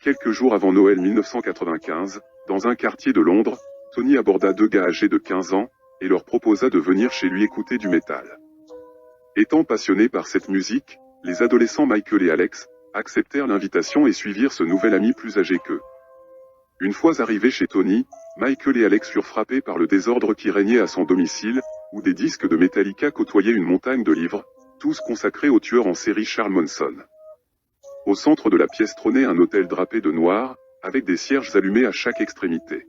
Quelques jours avant Noël 1995, dans un quartier de Londres, Tony aborda deux gars âgés de 15 ans, et leur proposa de venir chez lui écouter du métal. Étant passionnés par cette musique, les adolescents Michael et Alex acceptèrent l'invitation et suivirent ce nouvel ami plus âgé qu'eux. Une fois arrivés chez Tony, Michael et Alex furent frappés par le désordre qui régnait à son domicile, où des disques de Metallica côtoyaient une montagne de livres, tous consacrés au tueur en série Charles Manson. Au centre de la pièce trônait un autel drapé de noir, avec des cierges allumés à chaque extrémité.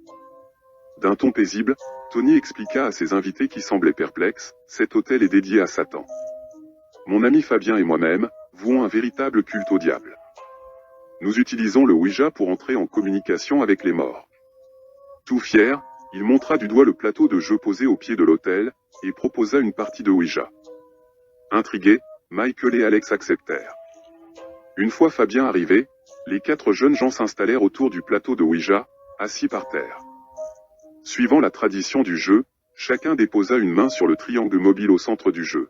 D'un ton paisible, Tony expliqua à ses invités qui semblaient perplexes, « Cet autel est dédié à Satan. Mon ami Fabien et moi-même vouons un véritable culte au diable. Nous utilisons le Ouija pour entrer en communication avec les morts. » Tout fier, il montra du doigt le plateau de jeu posé au pied de l'autel, et proposa une partie de Ouija. Intrigués, Michael et Alex acceptèrent. Une fois Fabien arrivé, les quatre jeunes gens s'installèrent autour du plateau de Ouija, assis par terre. Suivant la tradition du jeu, chacun déposa une main sur le triangle mobile au centre du jeu.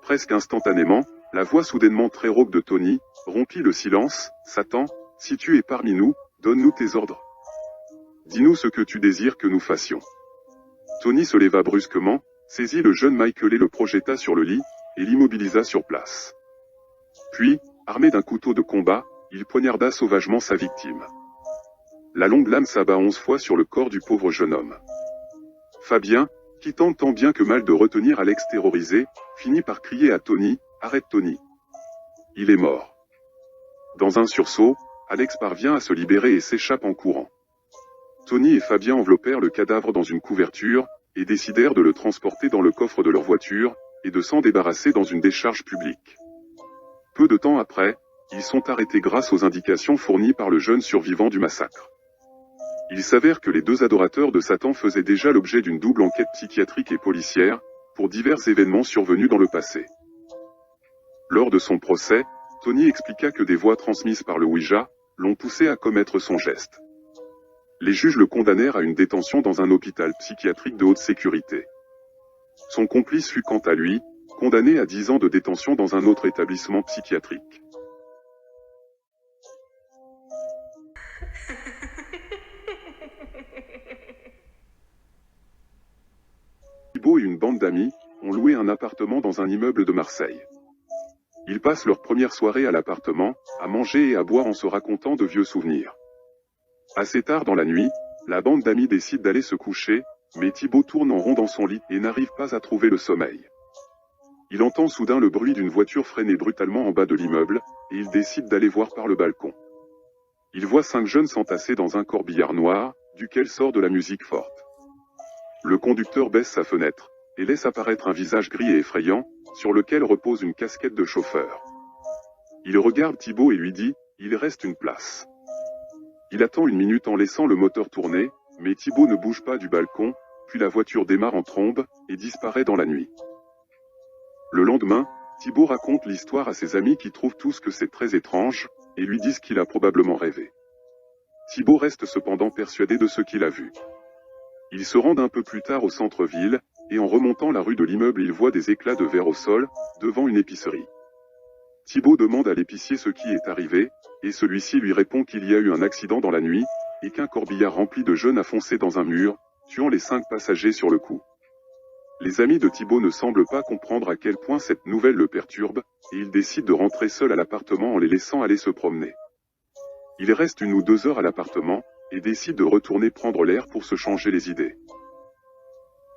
Presque instantanément, la voix soudainement très rauque de Tony rompit le silence. « Satan, si tu es parmi nous, donne-nous tes ordres. Dis-nous ce que tu désires que nous fassions. » Tony se leva brusquement, saisit le jeune Michael et le projeta sur le lit, et l'immobilisa sur place. Puis, armé d'un couteau de combat, il poignarda sauvagement sa victime. La longue lame s'abat 11 fois sur le corps du pauvre jeune homme. Fabien, qui tente tant bien que mal de retenir Alex terrorisé, finit par crier à Tony, « Arrête Tony. Il est mort. » Dans un sursaut, Alex parvient à se libérer et s'échappe en courant. Tony et Fabien enveloppèrent le cadavre dans une couverture, et décidèrent de le transporter dans le coffre de leur voiture, et de s'en débarrasser dans une décharge publique. Peu de temps après, ils sont arrêtés grâce aux indications fournies par le jeune survivant du massacre. Il s'avère que les deux adorateurs de Satan faisaient déjà l'objet d'une double enquête psychiatrique et policière, pour divers événements survenus dans le passé. Lors de son procès, Tony expliqua que des voix transmises par le Ouija l'ont poussé à commettre son geste. Les juges le condamnèrent à une détention dans un hôpital psychiatrique de haute sécurité. Son complice fut quant à lui, condamné à 10 ans de détention dans un autre établissement psychiatrique. Thibaut et une bande d'amis ont loué un appartement dans un immeuble de Marseille. Ils passent leur première soirée à l'appartement, à manger et à boire en se racontant de vieux souvenirs. Assez tard dans la nuit, la bande d'amis décide d'aller se coucher, mais Thibaut tourne en rond dans son lit et n'arrive pas à trouver le sommeil. Il entend soudain le bruit d'une voiture freiner brutalement en bas de l'immeuble, et il décide d'aller voir par le balcon. Il voit 5 jeunes s'entasser dans un corbillard noir, duquel sort de la musique forte. Le conducteur baisse sa fenêtre, et laisse apparaître un visage gris et effrayant, sur lequel repose une casquette de chauffeur. Il regarde Thibaut et lui dit, « Il reste une place. » Il attend une minute en laissant le moteur tourner, mais Thibaut ne bouge pas du balcon, puis la voiture démarre en trombe, et disparaît dans la nuit. Le lendemain, Thibaut raconte l'histoire à ses amis qui trouvent tous que c'est très étrange, et lui disent qu'il a probablement rêvé. Thibaut reste cependant persuadé de ce qu'il a vu. Ils se rendent un peu plus tard au centre-ville, et en remontant la rue de l'immeuble il voit des éclats de verre au sol, devant une épicerie. Thibaut demande à l'épicier ce qui est arrivé, et celui-ci lui répond qu'il y a eu un accident dans la nuit, et qu'un corbillard rempli de jeunes a foncé dans un mur, tuant les 5 passagers sur le coup. Les amis de Thibaut ne semblent pas comprendre à quel point cette nouvelle le perturbe, et il décide de rentrer seul à l'appartement en les laissant aller se promener. Il reste 1 ou 2 heures à l'appartement, et décide de retourner prendre l'air pour se changer les idées.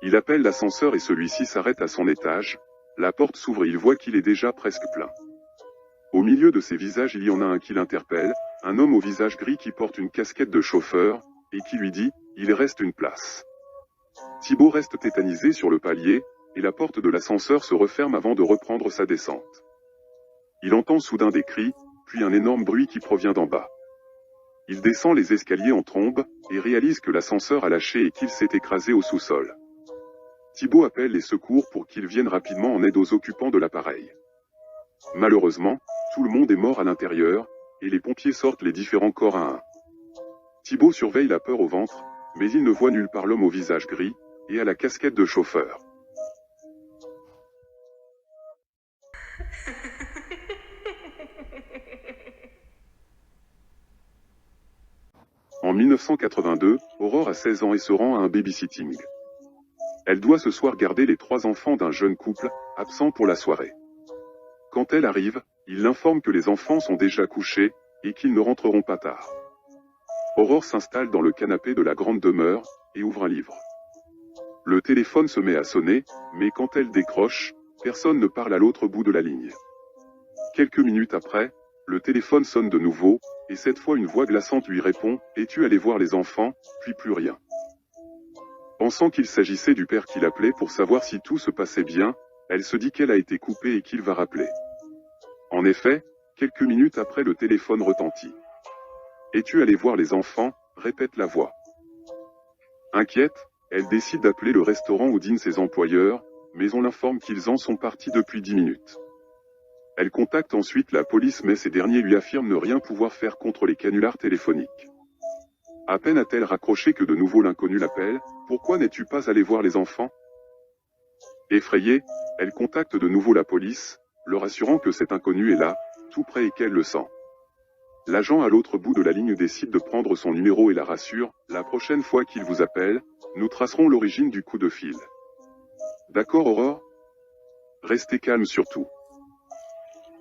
Il appelle l'ascenseur et celui-ci s'arrête à son étage, la porte s'ouvre et il voit qu'il est déjà presque plein. Au milieu de ces visages il y en a un qui l'interpelle, un homme au visage gris qui porte une casquette de chauffeur, et qui lui dit, « Il reste une place. » Thibaut reste tétanisé sur le palier, et la porte de l'ascenseur se referme avant de reprendre sa descente. Il entend soudain des cris, puis un énorme bruit qui provient d'en bas. Il descend les escaliers en trombe, et réalise que l'ascenseur a lâché et qu'il s'est écrasé au sous-sol. Thibaut appelle les secours pour qu'ils viennent rapidement en aide aux occupants de l'appareil. Malheureusement, tout le monde est mort à l'intérieur, et les pompiers sortent les différents corps à un. Thibaut surveille la peur au ventre, mais il ne voit nulle part l'homme au visage gris, et à la casquette de chauffeur. 1982, Aurore a 16 ans et se rend à un babysitting. Elle doit ce soir garder les 3 enfants d'un jeune couple, absent pour la soirée. Quand elle arrive, il l'informe que les enfants sont déjà couchés, et qu'ils ne rentreront pas tard. Aurore s'installe dans le canapé de la grande demeure, et ouvre un livre. Le téléphone se met à sonner, mais quand elle décroche, personne ne parle à l'autre bout de la ligne. Quelques minutes après, le téléphone sonne de nouveau, et cette fois une voix glaçante lui répond « Es-tu allé voir les enfants ?» Puis plus rien. Pensant qu'il s'agissait du père qui l'appelait pour savoir si tout se passait bien, elle se dit qu'elle a été coupée et qu'il va rappeler. En effet, quelques minutes après le téléphone retentit. « Es-tu allé voir les enfants ?» répète la voix. Inquiète, elle décide d'appeler le restaurant où dînent ses employeurs, mais on l'informe qu'ils en sont partis depuis 10 minutes. Elle contacte ensuite la police mais ces derniers lui affirment ne rien pouvoir faire contre les canulars téléphoniques. À peine a-t-elle raccroché que de nouveau l'inconnu l'appelle « Pourquoi n'es-tu pas allé voir les enfants ?» Effrayée, elle contacte de nouveau la police, leur assurant que cet inconnu est là, tout près et qu'elle le sent. L'agent à l'autre bout de la ligne décide de prendre son numéro et la rassure « La prochaine fois qu'il vous appelle, nous tracerons l'origine du coup de fil. » D'accord Aurore ? Restez calme surtout.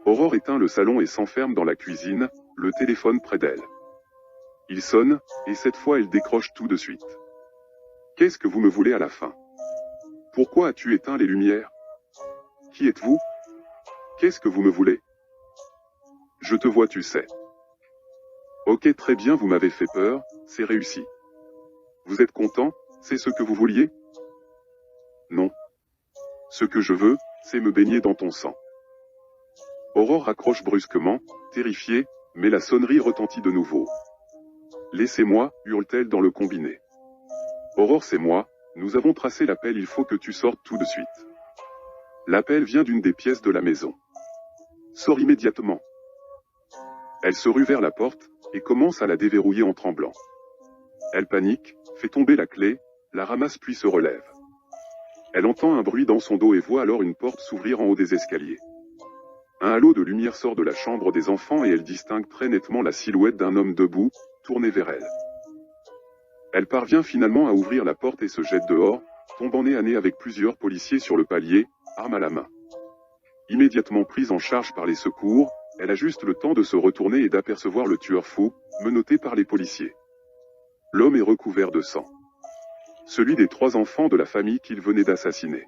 Aurore éteint le salon et s'enferme dans la cuisine, le téléphone près d'elle. Il sonne, et cette fois elle décroche tout de suite. « Qu'est-ce que vous me voulez à la fin ? Pourquoi as-tu éteint les lumières ? Qui êtes-vous ? Qu'est-ce que vous me voulez ? Je te vois tu sais. Ok très bien vous m'avez fait peur, c'est réussi. Vous êtes content, c'est ce que vous vouliez ? Non. Ce que je veux, c'est me baigner dans ton sang. » Aurore raccroche brusquement, terrifiée, mais la sonnerie retentit de nouveau. « Laissez-moi, hurle-t-elle dans le combiné. Aurore c'est moi, nous avons tracé l'appel il faut que tu sortes tout de suite. L'appel vient d'une des pièces de la maison. Sors immédiatement. » Elle se rue vers la porte, et commence à la déverrouiller en tremblant. Elle panique, fait tomber la clé, la ramasse puis se relève. Elle entend un bruit dans son dos et voit alors une porte s'ouvrir en haut des escaliers. Un halo de lumière sort de la chambre des enfants et elle distingue très nettement la silhouette d'un homme debout, tourné vers elle. Elle parvient finalement à ouvrir la porte et se jette dehors, tombant nez à nez avec plusieurs policiers sur le palier, arme à la main. Immédiatement prise en charge par les secours, elle a juste le temps de se retourner et d'apercevoir le tueur fou, menotté par les policiers. L'homme est recouvert de sang. Celui des 3 enfants de la famille qu'il venait d'assassiner.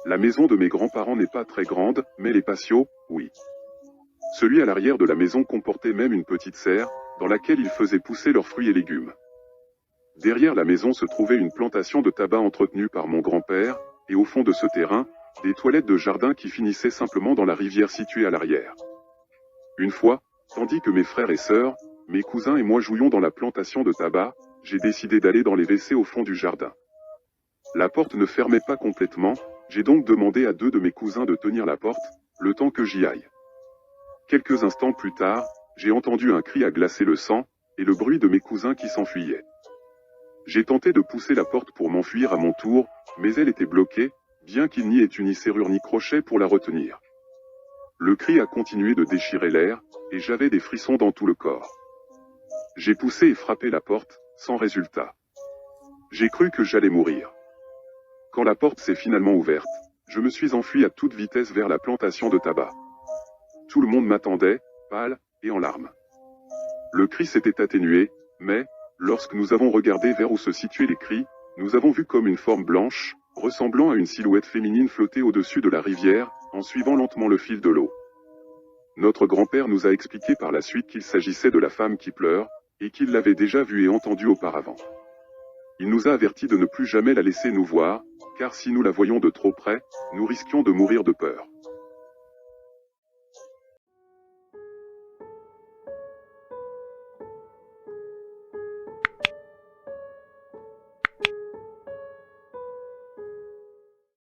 La maison de mes grands-parents n'est pas très grande, mais les patios, oui. Celui à l'arrière de la maison comportait même une petite serre, dans laquelle ils faisaient pousser leurs fruits et légumes. Derrière la maison se trouvait une plantation de tabac entretenue par mon grand-père, et au fond de ce terrain, des toilettes de jardin qui finissaient simplement dans la rivière située à l'arrière. Une fois, tandis que mes frères et sœurs, mes cousins et moi jouions dans la plantation de tabac, j'ai décidé d'aller dans les WC au fond du jardin. La porte ne fermait pas complètement, j'ai donc demandé à 2 de mes cousins de tenir la porte, le temps que j'y aille. Quelques instants plus tard, j'ai entendu un cri à glacer le sang, et le bruit de mes cousins qui s'enfuyaient. J'ai tenté de pousser la porte pour m'enfuir à mon tour, mais elle était bloquée, bien qu'il n'y ait eu ni serrure ni crochet pour la retenir. Le cri a continué de déchirer l'air, et j'avais des frissons dans tout le corps. J'ai poussé et frappé la porte, sans résultat. J'ai cru que j'allais mourir. Quand la porte s'est finalement ouverte, je me suis enfui à toute vitesse vers la plantation de tabac. Tout le monde m'attendait, pâle, et en larmes. Le cri s'était atténué, mais, lorsque nous avons regardé vers où se situaient les cris, nous avons vu comme une forme blanche, ressemblant à une silhouette féminine flotter au-dessus de la rivière, en suivant lentement le fil de l'eau. Notre grand-père nous a expliqué par la suite qu'il s'agissait de la femme qui pleure, et qu'il l'avait déjà vue et entendue auparavant. Il nous a avertis de ne plus jamais la laisser nous voir, car si nous la voyions de trop près, nous risquions de mourir de peur.